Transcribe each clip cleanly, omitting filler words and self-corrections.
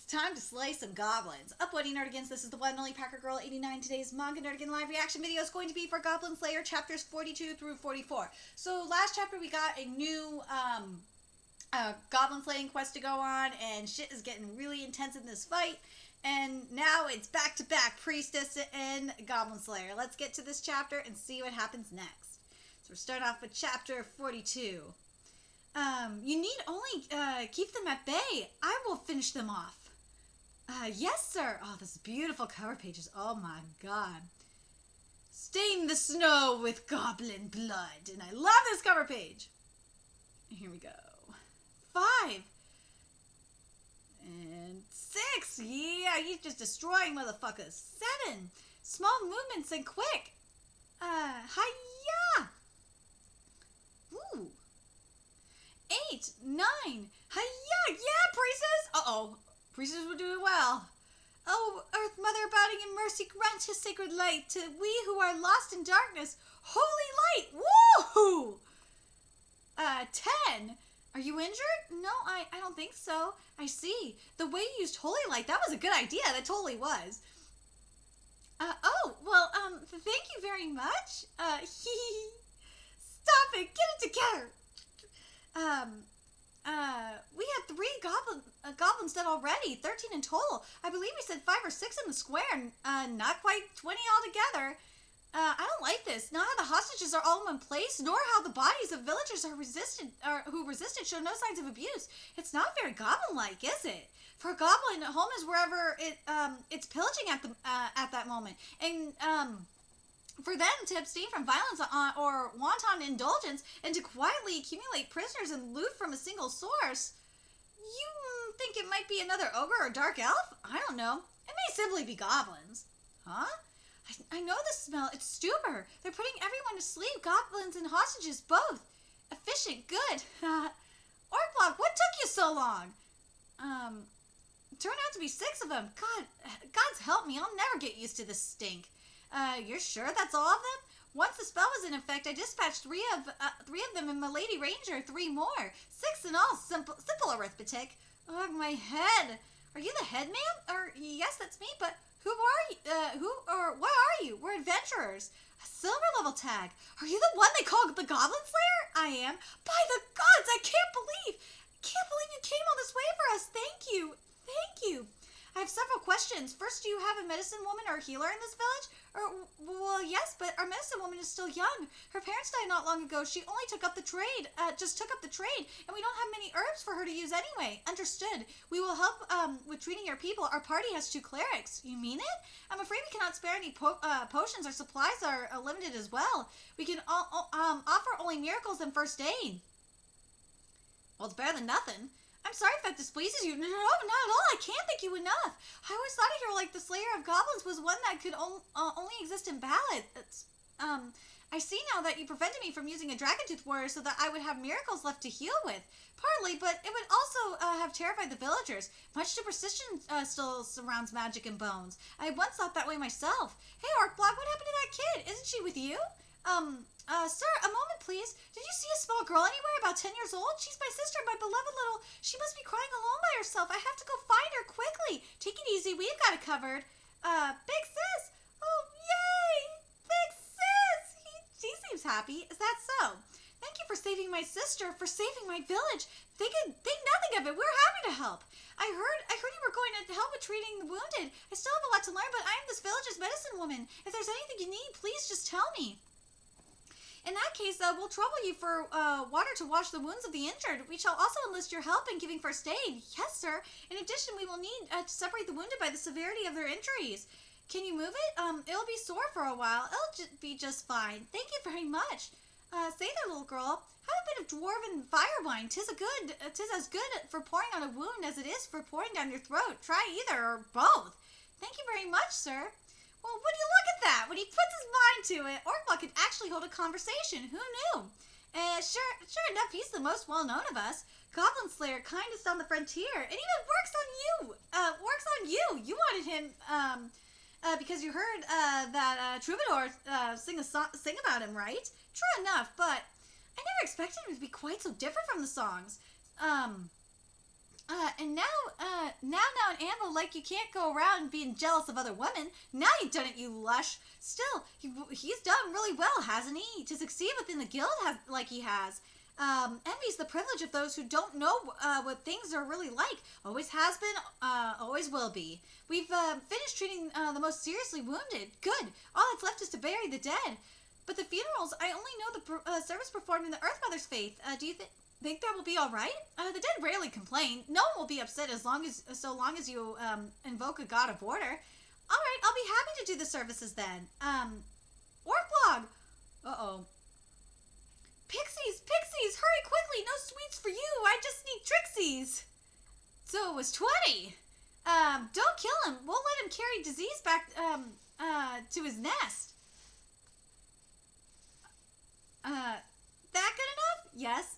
Time to slay some goblins. Uploading Nerdigans, this is the one and only Packer Girl 89. Today's Manga Nerdigan live reaction video is going to be for Goblin Slayer chapters 42 through 44. So last chapter we got a new goblin slaying quest to go on, and shit is getting really intense in this fight. And now it's back to back Priestess and Goblin Slayer. Let's get to this chapter and see what happens next. So we're starting off with chapter 42. You need only keep them at bay. I will finish them off. Yes, sir. Oh, this beautiful cover pages. Oh my god. Stain the snow with goblin blood. And I love this cover page. Here we go. 5. And 6. Yeah, he's just destroying motherfuckers. 7. Small movements and quick. Hi-ya. Ooh. 8, 9. Hi-ya. Yeah, Priestess. Uh-oh. Priestess were doing well. Oh, Earth Mother, abounding in mercy, grant his sacred light to we who are lost in darkness. Holy light! Woo! 10. Are you injured? No, I don't think so. I see. The way you used holy light, that was a good idea. That totally was. Thank you very much. Stop it. Get it together. We had 3 goblins dead already, 13 in total. I believe we said 5 or 6 in the square, not quite 20 altogether. I don't like this. Not how the hostages are all in one place, nor how the bodies of villagers who resisted show no signs of abuse. It's not very goblin-like, is it? For a goblin, home is wherever it's pillaging at that moment, and for them to abstain from violence or wanton indulgence and to quietly accumulate prisoners and loot from a single source. You think it might be another ogre or dark elf? I don't know. It may simply be goblins. Huh? I know the smell. It's stupor. They're putting everyone to sleep. Goblins and hostages both. Efficient. Good. Orkblock, what took you so long? Turned out to be 6 of them. God's help me. I'll never get used to this stink. You're sure that's all of them? Once the spell was in effect, I dispatched 3 of them and my Lady Ranger 3 more. 6 in all. Simple arithmetic. Oh, my head. Are you the head man? Yes, that's me, but who are you? What are you? We're adventurers. A silver level tag. Are you the one they call the Goblin Slayer? I am. By the gods, I can't believe you came all this way for us. Thank you. I have several questions. First, do you have a medicine woman or healer in this village? Well, yes, but our medicine woman is still young. Her parents died not long ago. She only took up the trade, and we don't have many herbs for her to use anyway. Understood. We will help with treating your people. Our party has 2 clerics. You mean it? I'm afraid we cannot spare any potions. Our supplies are limited as well. We can offer only miracles and first aid. Well, it's better than nothing. I'm sorry if that displeases you. No, not at all. I can't thank you enough. I always thought a hero like the Slayer of Goblins was one that could only exist in ballads. I see now that you prevented me from using a dragon tooth warrior so that I would have miracles left to heal with. Partly, but it would also have terrified the villagers. Much superstition still surrounds magic and bones. I once thought that way myself. Hey, Orkblock, what happened to that kid? Isn't she with you? Sir, a moment, please. Did you see a small girl anywhere about 10 years old? She's my sister, my beloved little... She must be crying alone by herself. I have to go find her quickly. Take it easy. We've got it covered. Big sis. Oh, yay. Big sis. She seems happy. Is that so? Thank you for saving my sister, for saving my village. Think nothing of it. We're happy to help. I heard you were going to help with treating the wounded. I still have a lot to learn, but I am this village's medicine woman. If there's anything you need, please just tell me. In that case, we'll trouble you for water to wash the wounds of the injured. We shall also enlist your help in giving first aid. Yes, sir. In addition, we will need to separate the wounded by the severity of their injuries. Can you move it? It'll be sore for a while. It'll be just fine. Thank you very much. Say there, little girl. Have a bit of dwarven fire wine. 'Tis as good for pouring on a wound as it is for pouring down your throat. Try either or both. Thank you very much, sir. Well, would you look at that? When he puts his mind to it, Orkblock could actually hold a conversation. Who knew? Sure enough, he's the most well-known of us. Goblin Slayer, kindest on the frontier. And even works on you. You wanted him, because you heard that Troubadour sing about him, right? True enough, but I never expected him to be quite so different from the songs. And now now, and Amble, like you can't go around being jealous of other women. Now you've done it, you lush. Still, he's done really well, hasn't he? To succeed within the guild like he has. Envy's the privilege of those who don't know what things are really like. Always has been, always will be. We've finished treating the most seriously wounded. Good. All that's left is to bury the dead. But the funerals, I only know the service performed in the Earth Mother's faith. Do you think that will be all right? The dead rarely complain. No one will be upset so long as you invoke a god of order. All right, I'll be happy to do the services then. Orklog. Uh-oh. Pixies, hurry quickly. No sweets for you. I just need Trixies. So it was 20. Don't kill him. We'll let him carry disease back to his nest. That good enough? Yes.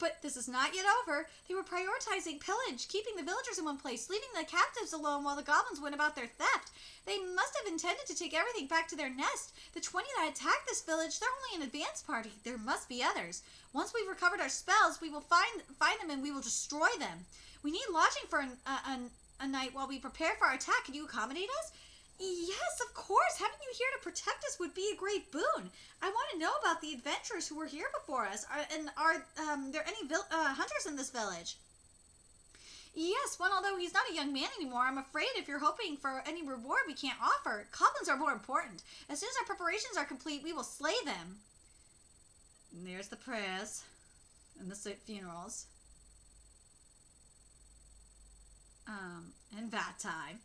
But this is not yet over. They were prioritizing pillage, keeping the villagers in one place, leaving the captives alone while the goblins went about their theft. They must have intended to take everything back to their nest. The 20 that attacked this village, they're only an advance party. There must be others. Once we've recovered our spells, we will find them and we will destroy them. We need lodging for a night while we prepare for our attack. Can you accommodate us? Yes, of course. Having you here to protect us would be a great boon. I want to know about the adventurers who were here before us. Are there any hunters in this village? Yes, one, although he's not a young man anymore. I'm afraid if you're hoping for any reward we can't offer. Goblins are more important. As soon as our preparations are complete, we will slay them. And there's the prayers and the funerals. And that time.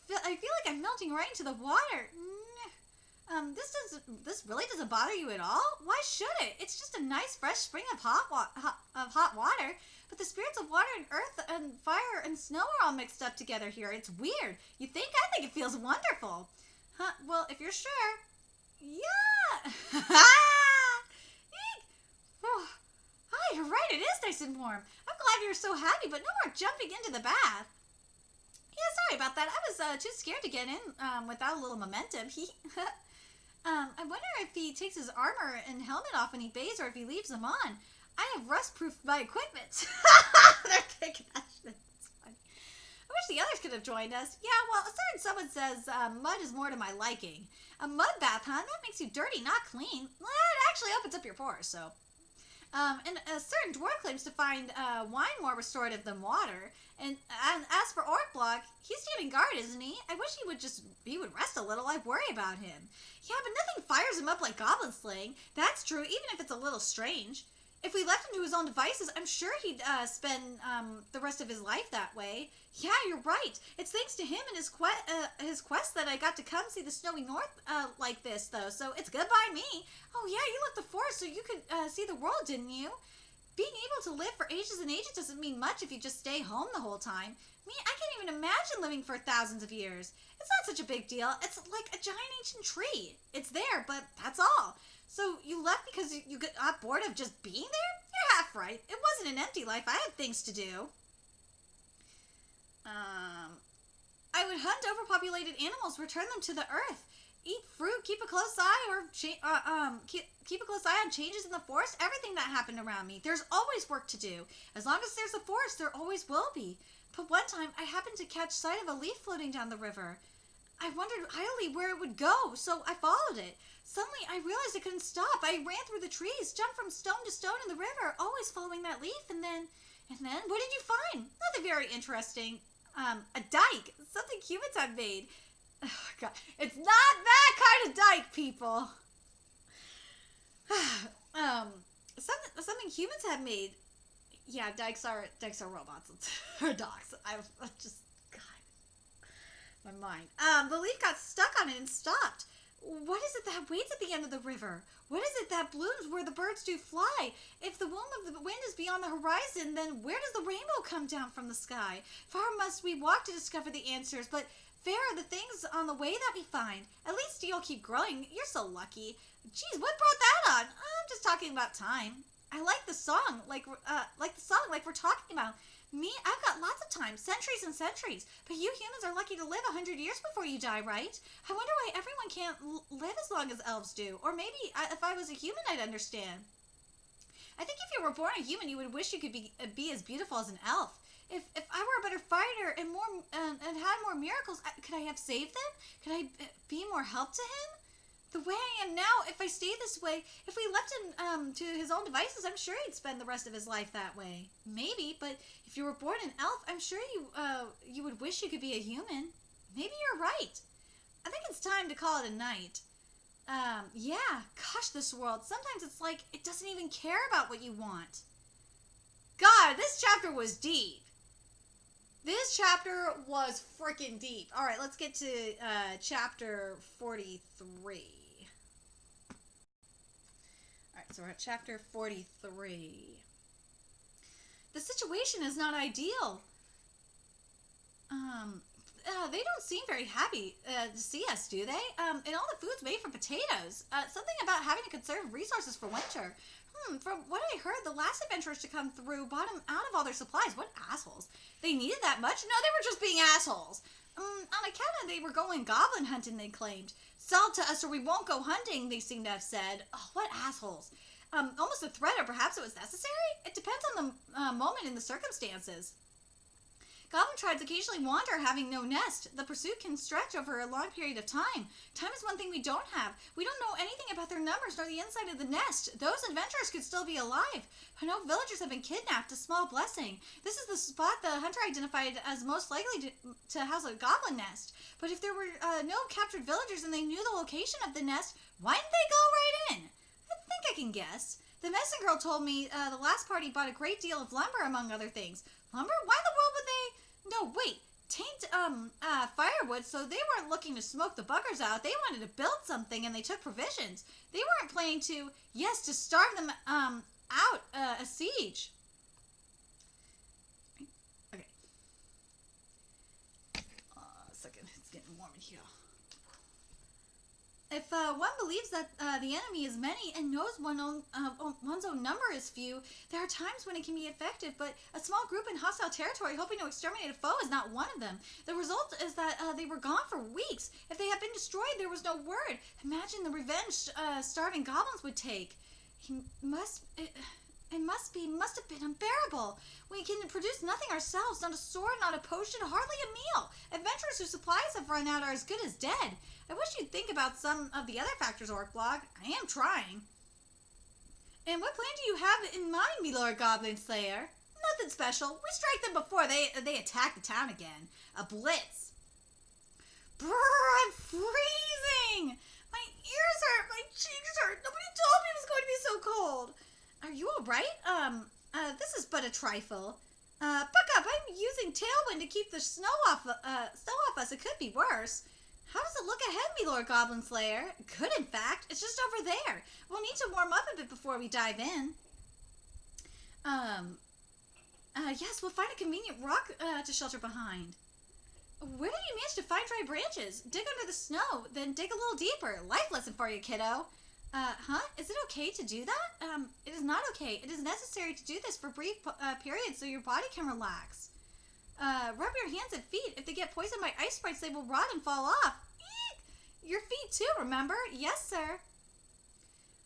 I feel like I'm melting right into the water. This really doesn't bother you at all? Why should it? It's just a nice fresh spring of hot water. But the spirits of water and earth and fire and snow are all mixed up together here. It's weird. You think? I think it feels wonderful. Huh? Well, if you're sure. Yeah. Oh, you're right. It is nice and warm. I'm glad you're so happy, but no more jumping into the bath. Yeah, sorry about that. I was too scared to get in without a little momentum. I wonder if he takes his armor and helmet off when he bathes or if he leaves them on. I have rust-proofed my equipment. They're taking that shit. It's funny. I wish the others could have joined us. Yeah, well, a certain someone says mud is more to my liking. A mud bath, huh? That makes you dirty, not clean. Well, it actually opens up your pores, so... and a certain dwarf claims to find wine more restorative than water. And as for Orklog, he's standing guard, isn't he? I wish he would rest a little. I worry about him. Yeah, but nothing fires him up like goblin slaying. That's true, even if it's a little strange. If we left him to his own devices, I'm sure he'd spend the rest of his life that way. Yeah, you're right. It's thanks to him and his quest that I got to come see the snowy north like this, though. So it's good by me. Oh yeah, you left the forest so you could see the world, didn't you? Being able to live for ages and ages doesn't mean much if you just stay home the whole time. Me, I can't even imagine living for thousands of years. It's not such a big deal. It's like a giant ancient tree. It's there, but that's all. So you left because you got bored of just being there? You're half right. It wasn't an empty life. I had things to do. I would hunt overpopulated animals, return them to the earth, eat fruit, keep a close eye, keep a close eye on changes in the forest. Everything that happened around me. There's always work to do. As long as there's a forest, there always will be. But one time, I happened to catch sight of a leaf floating down the river. I wondered idly where it would go, so I followed it. Suddenly, I realized I couldn't stop. I ran through the trees, jumped from stone to stone in the river, always following that leaf, and then, what did you find? Nothing very interesting. A dike. Something humans have made. Oh, God. It's not that kind of dike, people. Something humans have made. Yeah, dikes are robots or dogs. I just, God, my mind. The leaf got stuck on it and stopped. What is it that waits at the end of the river? What is it that blooms where the birds do fly? If the womb of the wind is beyond the horizon, then where does the rainbow come down from the sky? Far must we walk to discover the answers, but fair are the things on the way that we find. At least you'll keep growing. You're so lucky. Geez, what brought that on? I'm just talking about time. I like the song, like we're talking about. Me, I've got lots of time, centuries and centuries. But you humans are lucky to live 100 years before you die, right? I wonder why everyone can't live as long as elves do. Or maybe if I was a human, I'd understand. I think if you were born a human, you would wish you could be as beautiful as an elf. If I were a better fighter and and had more miracles, could I have saved them? Could I be more help to him? The way I am now, if I stayed this way, if we left him to his own devices, I'm sure he'd spend the rest of his life that way. Maybe, but if you were born an elf, I'm sure you would wish you could be a human. Maybe you're right. I think it's time to call it a night. Yeah, gosh, this world, sometimes it's like it doesn't even care about what you want. God, this chapter was deep. This chapter was freaking deep. All right, let's get to chapter 43. All right, so we're at chapter 43. The situation is not ideal. They don't seem very happy to see us, do they? And all the food's made from potatoes. Something about having to conserve resources for winter. From what I heard, the last adventurers to come through bought them out of all their supplies. What assholes. They needed that much? No, they were just being assholes. On account of they were going goblin hunting, they claimed. Sell to us or we won't go hunting, they seem to have said. Oh, what assholes. Almost a threat, or perhaps it was necessary? It depends on the moment and the circumstances. Goblin tribes occasionally wander, having no nest. The pursuit can stretch over a long period of time. Time is one thing we don't have. We don't know anything about their numbers nor the inside of the nest. Those adventurers could still be alive. But no villagers have been kidnapped, a small blessing. This is the spot the hunter identified as most likely to house a goblin nest. But if there were no captured villagers and they knew the location of the nest, why didn't they go right in? I think I can guess. The medicine girl told me the last party bought a great deal of lumber, among other things. Lumber? Why in the world would they... No, wait. Taint, firewood, so they weren't looking to smoke the buggers out. They wanted to build something, and they took provisions. They weren't planning to, yes, to starve them, out, a siege. Okay. A second. It's getting warm in here. If one believes that the enemy is many and knows one's own number is few, there are times when it can be effective, but a small group in hostile territory hoping to exterminate a foe is not one of them. The result is that they were gone for weeks. If they had been destroyed, there was no word. Imagine the revenge starving goblins would take. It must have been unbearable. We can produce nothing ourselves, not a sword, not a potion, hardly a meal. Adventurers whose supplies have run out are as good as dead. I wish you'd think about some of the other factors, Orcblog. I am trying. And what plan do you have in mind, me Lord Goblin Slayer? Nothing special. We strike them before they attack the town again. A blitz. Brrr, I'm freezing! My ears hurt, my cheeks hurt. Nobody told me it was going to be so cold. Are you alright? This is but a trifle. Buck up, I'm using Tailwind to keep the snow off us. It could be worse. How does it look ahead, me Lord Goblin Slayer? Good, in fact. It's just over there. We'll need to warm up a bit before we dive in. Yes, we'll find a convenient rock to shelter behind. Where did you manage to find dry branches? Dig under the snow, then dig a little deeper. Life lesson for you, kiddo. Is it okay to do that? It is not okay. It is necessary to do this for brief periods so your body can relax. Rub your hands and feet. If they get poisoned by ice sprites, they will rot and fall off. Eek! Your feet too, remember? Yes, sir.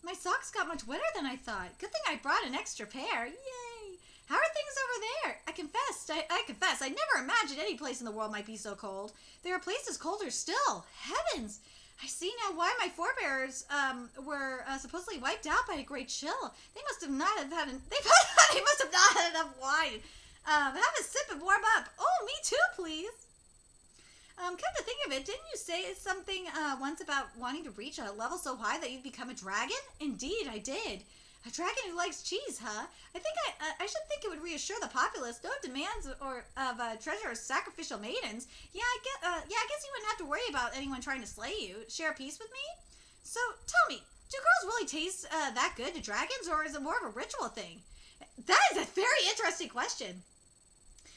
My socks got much wetter than I thought. Good thing I brought an extra pair. Yay! How are things over there? I confess, I never imagined any place in the world might be so cold. There are places colder still. Heavens! I see now why my forebears were supposedly wiped out by a great chill. They must have not had they must have not had enough wine. Have a sip and warm up. Oh, me too, please. Come to think of it, didn't you say something once about wanting to reach a level so high that you'd become a dragon? Indeed, I did. A dragon who likes cheese, huh? I think I should think it would reassure the populace. No demands of treasure or sacrificial maidens. Yeah, I guess you wouldn't have to worry about anyone trying to slay you. Share a piece with me? So, tell me, do girls really taste that good to dragons, or is it more of a ritual thing? That is a very interesting question.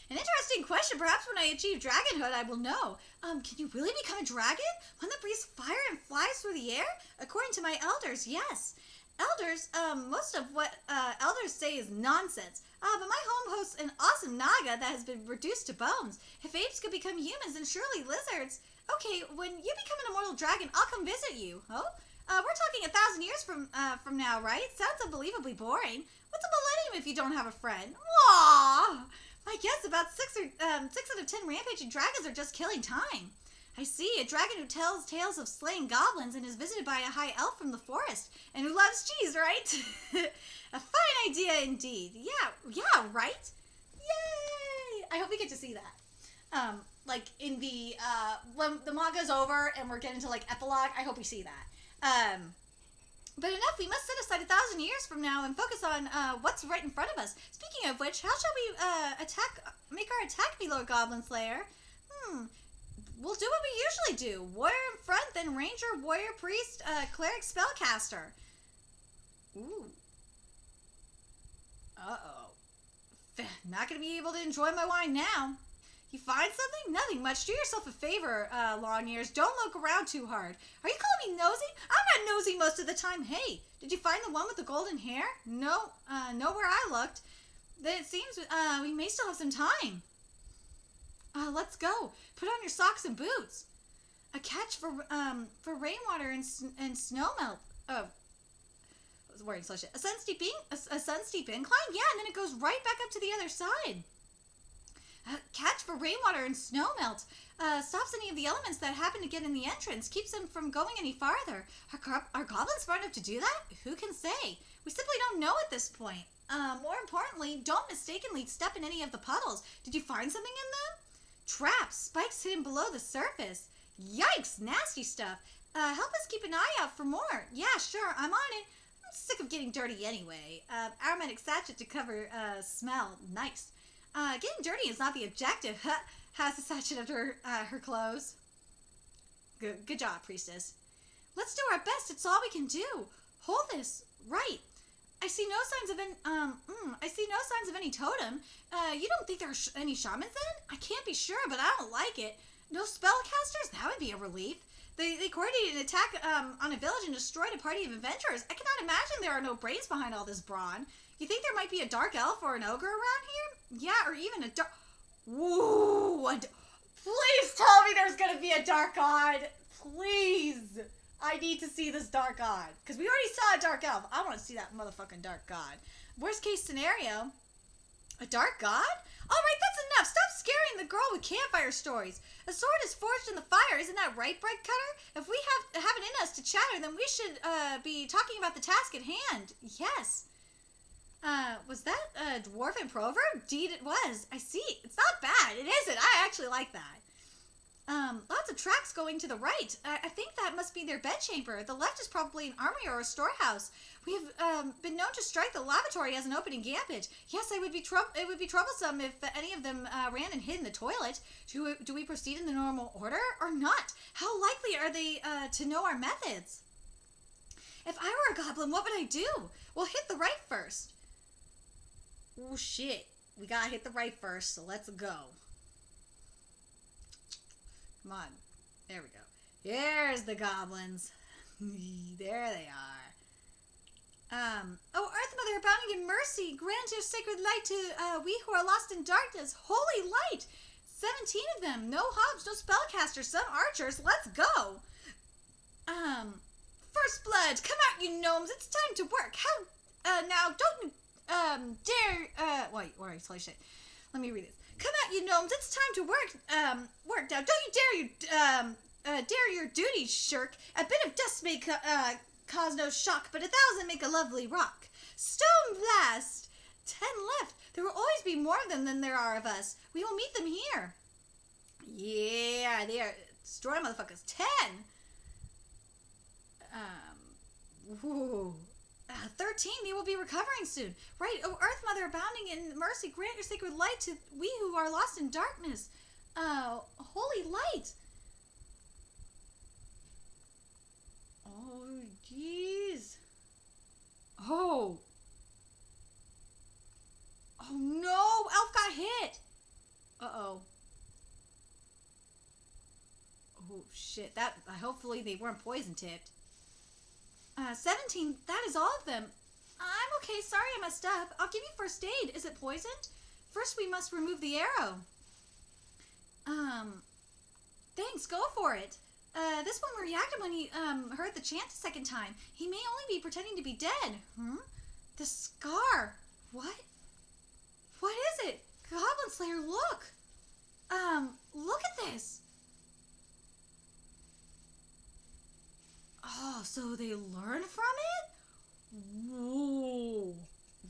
An interesting question. Perhaps when I achieve dragonhood, I will know. Can you really become a dragon? One that breathes fire and flies through the air? According to my elders, yes. Elders, most of what elders say is nonsense. But my home hosts an awesome naga that has been reduced to bones. If apes could become humans, then surely lizards. Okay, when you become an immortal dragon, I'll come visit you. Oh? We're talking 1,000 years from now, right? Sounds unbelievably boring. What's a millennium if you don't have a friend? Aww! I guess about 6 out of 10 rampaging dragons are just killing time. I see, a dragon who tells tales of slaying goblins and is visited by a high elf from the forest, and who loves cheese, right? A fine idea indeed. Yeah, right? Yay! I hope we get to see that. Like in the, when the manga's over and we're getting to like epilogue, I hope we see that. But enough, we must set aside 1,000 years from now and focus on what's right in front of us. Speaking of which, how shall we make our attack be, Lord Goblin Slayer? We'll do what we usually do. Warrior in front, then ranger, warrior, priest, cleric, spellcaster. Ooh. Uh-oh. Not gonna be able to enjoy my wine now. You find something? Nothing much. Do yourself a favor, long ears. Don't look around too hard. Are you calling me nosy? I'm not nosy most of the time. Hey, did you find the one with the golden hair? No, nowhere I looked. Then it seems we may still have some time. Let's go. Put on your socks and boots. A catch for rainwater and snow melt. Oh, I was wearing such a sun steep incline. Yeah, and then it goes right back up to the other side. Catch for rainwater and snow melt. Stops any of the elements that happen to get in the entrance. Keeps them from going any farther. Are goblins smart enough to do that? Who can say? We simply don't know at this point. More importantly, don't mistakenly step in any of the puddles. Did you find something in them? Traps, spikes hidden below the surface. Yikes, nasty stuff. Help us keep an eye out for more. Yeah, sure, I'm on it. I'm sick of getting dirty anyway. Aromatic sachet to cover smell. Nice. Getting dirty is not the objective. Has the sachet under her clothes. Good job, priestess. Let's do our best. It's all we can do. Hold this. Right. I see no signs of any totem. You don't think there are any shamans then? I can't be sure, but I don't like it. No spellcasters? That would be a relief. They coordinated an attack on a village and destroyed a party of adventurers. I cannot imagine there are no brains behind all this brawn. You think there might be a dark elf or an ogre around here? Yeah, or even a dark... Woo! Please tell me there's gonna be a dark god. Please. I need to see this dark god. Because we already saw a dark elf. I want to see that motherfucking dark god. Worst case scenario, a dark god? Alright, that's enough. Stop scaring the girl with campfire stories. A sword is forged in the fire. Isn't that right, Bright Cutter? If we have it in us to chatter, then we should be talking about the task at hand. Yes. Was that a dwarven proverb? Indeed it was. I see. It's not bad. It isn't. I actually like that. Lots of tracks going to the right. I think that must be their bedchamber. The left is probably an armory or a storehouse. We have been known to strike the lavatory as an opening gambit. Yes, it would be troublesome if any of them ran and hid in the toilet. Do we proceed in the normal order or not? How likely are they to know our methods? If I were a goblin, what would I do? Well, hit the right first. Oh, shit. We gotta hit the right first, so let's go. Come on. There we go. Here's the goblins. There they are. Oh, Earth Mother, abounding in mercy, grant your sacred light to we who are lost in darkness. Holy light! 17 of them. No hobbs, no spellcasters, some archers. Let's go. First blood. Come out, you gnomes. It's time to work. How, now, don't dare, wait, holy shit. Let me read this. Come out, you gnomes. It's time to work now. Don't you dare your duty, shirk. A bit of dust may cause no shock, but 1,000 make a lovely rock. Stone blast! 10 left. There will always be more of them than there are of us. We will meet them here. Yeah, they are destroy motherfuckers. 10. Whoa. 13, they will be recovering soon. Right, oh Earth Mother, abounding in mercy, grant your sacred light to we who are lost in darkness. Holy light. Oh, jeez. Oh. Oh, no, Elf got hit. Uh-oh. Oh, shit, that, hopefully they weren't poison-tipped. 17, that is all of them. I'm okay, sorry I messed up. I'll give you first aid. Is it poisoned? First we must remove the arrow. Thanks, go for it. This one reacted when he, heard the chant a second time. He may only be pretending to be dead. The scar. What? What is it? Goblin Slayer, look! Look at this! Oh, so they learn from it? Whoa!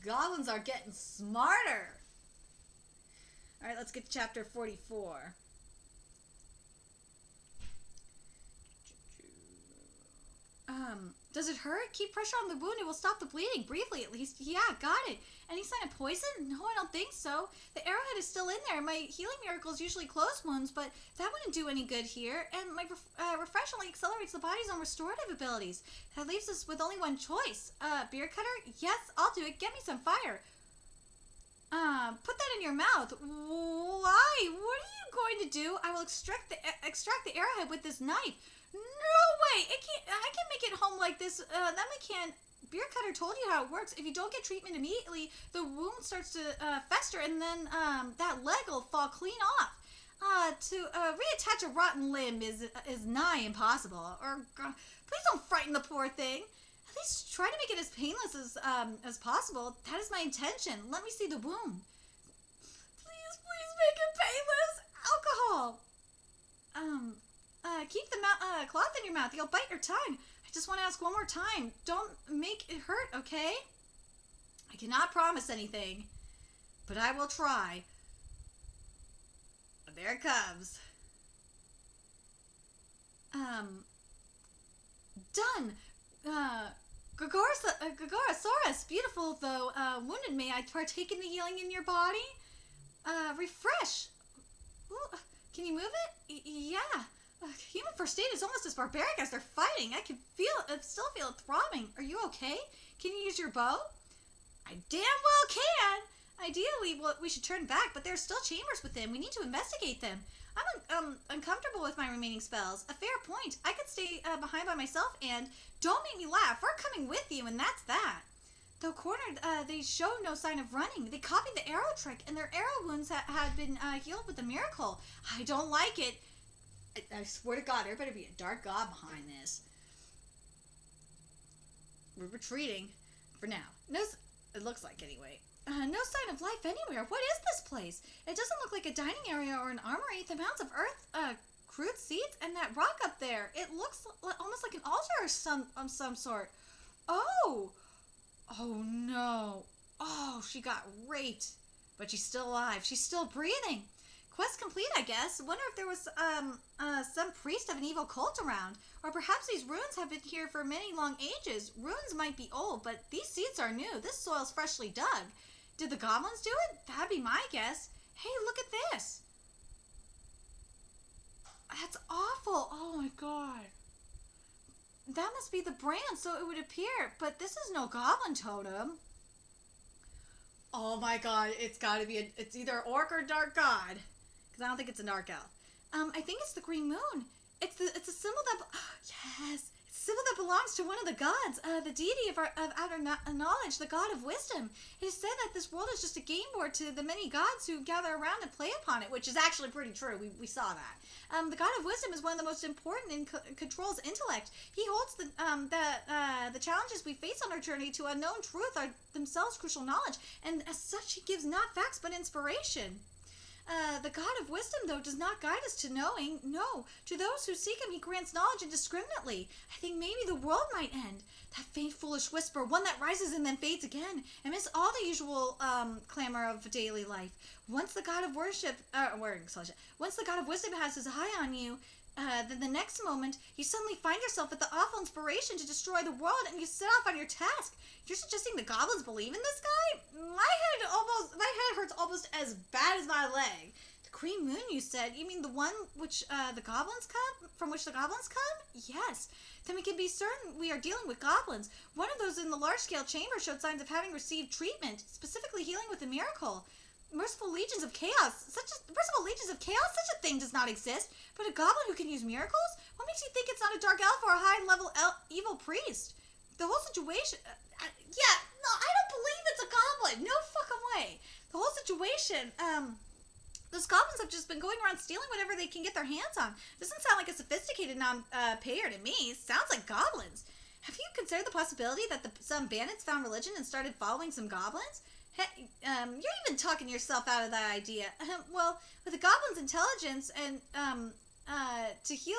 Goblins are getting smarter! Alright, let's get to chapter 44. Does it hurt? Keep pressure on the wound. It will stop the bleeding. Briefly, at least. Yeah, got it. Any sign of poison? No, I don't think so. The arrowhead is still in there. My healing miracles usually close wounds, but that wouldn't do any good here. And my refresh only accelerates the body's own restorative abilities. That leaves us with only one choice. Beard cutter? Yes, I'll do it. Get me some fire. Put that in your mouth. Why? What are you going to do? I will extract the arrowhead with this knife. No way! I can make it home like this. That we can't. Beard cutter told you how it works. If you don't get treatment immediately, the wound starts to fester, and then that leg will fall clean off. To reattach a rotten limb is nigh impossible. Or please don't frighten the poor thing. At least try to make it as painless as possible. That is my intention. Let me see the wound. Please make it painless. Alcohol. Keep the cloth in your mouth. You'll bite your tongue. I just want to ask one more time. Don't make it hurt, okay? I cannot promise anything, but I will try. There it comes. Done. Gagarosaurus, beautiful though wounded, may I partake in the healing in your body? Refresh. Ooh, can you move it? Yeah. Human first aid is almost as barbaric as they're fighting. I still feel it throbbing. Are you okay? Can you use your bow? I damn well can. Ideally, we should turn back, but there are still chambers within. We need to investigate them. I'm uncomfortable with my remaining spells. A fair point. I could stay behind by myself, and don't make me laugh. We're coming with you, and that's that. Though cornered, they showed no sign of running. They copied the arrow trick, and their arrow wounds had been healed with a miracle. I don't like it. I swear to God, there better be a dark god behind this. We're retreating for now. No, it looks like anyway. No sign of life anywhere. What is this place? It doesn't look like a dining area or an armory. The mounds of earth, crude seats, and that rock up there. It looks almost like an altar of some sort. Oh! Oh no. Oh, she got raped. But she's still alive. She's still breathing. Quest complete, I guess. Wonder if there was some priest of an evil cult around. Or perhaps these ruins have been here for many long ages. Ruins might be old, but these seeds are new. This soil's freshly dug. Did the goblins do it? That'd be my guess. Hey, look at this. That's awful. Oh my god. That must be the brand, so it would appear. But this is no goblin totem. Oh my god, it's gotta be it's either orc or dark god. Because I don't think it's a dark elf. I think it's the green moon. It's a symbol that yes, it's a symbol that belongs to one of the gods, the deity of outer knowledge, the god of wisdom. It is said that this world is just a game board to the many gods who gather around and play upon it, which is actually pretty true. We saw that. The god of wisdom is one of the most important and controls intellect. He holds the challenges we face on our journey to unknown truth are themselves crucial knowledge, and as such, he gives not facts but inspiration. The God of wisdom, though, does not guide us to knowing. No, to those who seek him, he grants knowledge indiscriminately. I think maybe the world might end. That faint, foolish whisper, one that rises and then fades again, amidst all the usual clamor of daily life. Once the God of once the God of wisdom has his eye on you, then the next moment, you suddenly find yourself with the awful inspiration to destroy the world, and you set off on your task. You're suggesting the goblins believe in this guy? My head hurts almost as bad as my leg. The green moon, you said? You mean the one which from which the goblins come? Yes. Then we can be certain we are dealing with goblins. One of those in the large-scale chamber showed signs of having received treatment, specifically healing with a miracle. Merciful legions of chaos. Such a thing does not exist. But a goblin who can use miracles? What makes you think it's not a dark elf or a high-level evil priest? The whole situation... no, I don't believe it's a goblin. No fucking way. The whole situation... those goblins have just been going around stealing whatever they can get their hands on. Doesn't sound like a sophisticated non-payer to me. Sounds like goblins. Have you considered the possibility that some bandits found religion and started following some goblins? Hey, you're even talking yourself out of that idea. Well, with the goblin's intelligence and, to heal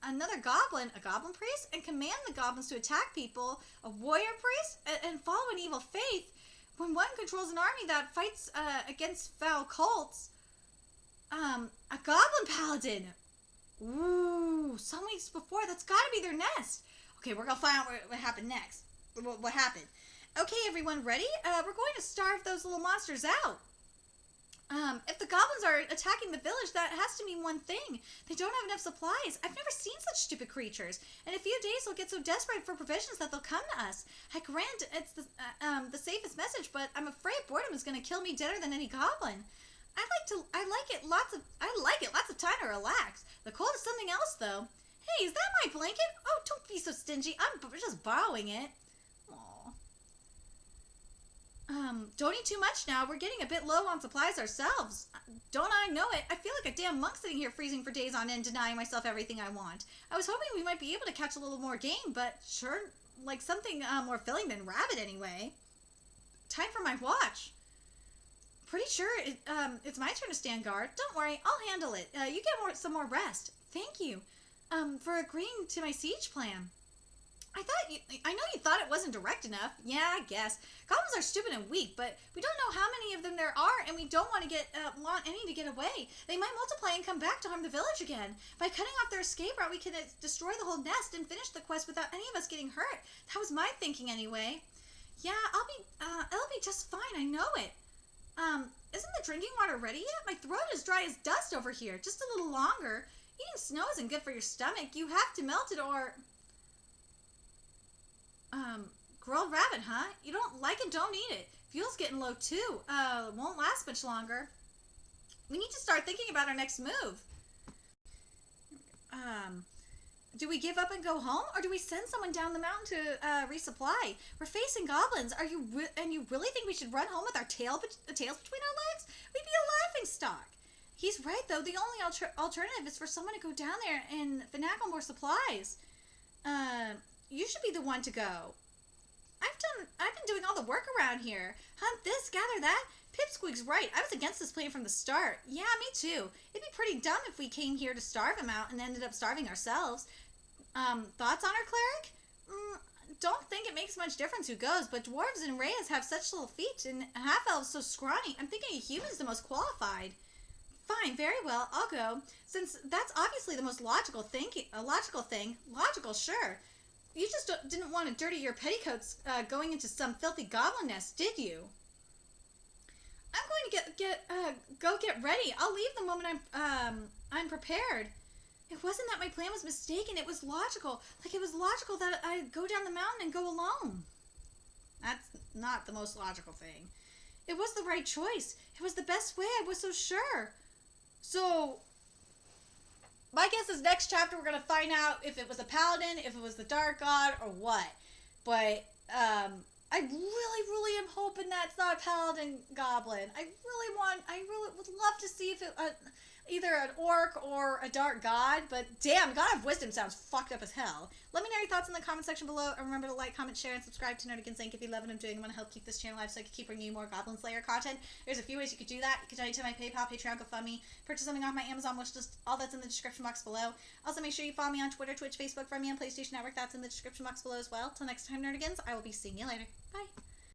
another goblin, a goblin priest, and command the goblins to attack people, a warrior priest, and follow an evil faith, when one controls an army that fights, against foul cults, a goblin paladin. Ooh, some weeks before, that's gotta be their nest. Okay, we're gonna find out what happened next. What happened. Okay, everyone, ready? We're going to starve those little monsters out. If the goblins are attacking the village, that has to mean one thing. They don't have enough supplies. I've never seen such stupid creatures. In a few days, they'll get so desperate for provisions that they'll come to us. I grant it's the safest message, but I'm afraid boredom is going to kill me deader than any goblin. I like it lots of time to relax. The cold is something else, though. Hey, is that my blanket? Oh, don't be so stingy. I'm just borrowing it. Aw. Don't eat too much now. We're getting a bit low on supplies ourselves. Don't I know it? I feel like a damn monk sitting here freezing for days on end, denying myself everything I want. I was hoping we might be able to catch a little more game, but sure, like something more filling than rabbit anyway. Time for my watch. Pretty sure it's my turn to stand guard. Don't worry, I'll handle it. You get some more rest. Thank you, for agreeing to my siege plan. I know you thought it wasn't direct enough. Yeah, I guess. Goblins are stupid and weak, but we don't know how many of them there are, and we don't want any to get away. They might multiply and come back to harm the village again. By cutting off their escape route, we can destroy the whole nest and finish the quest without any of us getting hurt. That was my thinking anyway. Yeah, it'll be just fine. I know it. Isn't the drinking water ready yet? My throat is dry as dust over here. Just a little longer. Eating snow isn't good for your stomach. You have to melt it or... grilled rabbit, huh? You don't like it, don't eat it. Fuel's getting low too. Won't last much longer. We need to start thinking about our next move. Do we give up and go home, or do we send someone down the mountain to resupply? We're facing goblins. You really think we should run home with our tails between our legs? We'd be a laughing stock. He's right, though. The only alternative is for someone to go down there and finagle more supplies. You should be the one to go. I've been doing all the work around here. Hunt this, gather that. Pipsqueak's right. I was against this plan from the start. Yeah, me too. It'd be pretty dumb if we came here to starve him out and ended up starving ourselves. Thoughts on our cleric? Don't think it makes much difference who goes, but dwarves and reyes have such little feet, and half-elves so scrawny. I'm thinking a human's the most qualified. Fine, very well, I'll go. Since that's obviously the most logical thing. Logical, sure. You just didn't want to dirty your petticoats going into some filthy goblin nest, did you? I'm going to go get ready. I'll leave the moment I'm prepared. It wasn't that my plan was mistaken. It was logical. Like it was logical that I'd go down the mountain and go alone. That's not the most logical thing. It was the right choice. It was the best way. I was so sure. So, my guess is next chapter we're going to find out if it was a paladin, if it was the dark god, or what. But, I really am hoping that's not a paladin goblin. I really would love to see if it, either an orc or a dark god, but damn, God of Wisdom sounds fucked up as hell. Let me know your thoughts in the comment section below, and remember to like, comment, share, and subscribe to Nerdigans Inc. if you love what I'm doing and want to help keep this channel alive so I can keep bringing you more Goblin Slayer content. There's a few ways you could do that. You could donate to my PayPal, Patreon, GoFundMe, purchase something off my Amazon wishlist, all that's in the description box below. Also, make sure you follow me on Twitter, Twitch, Facebook, friend me on PlayStation Network, that's in the description box below as well. Till next time, Nerdigans, I will be seeing you later. Bye!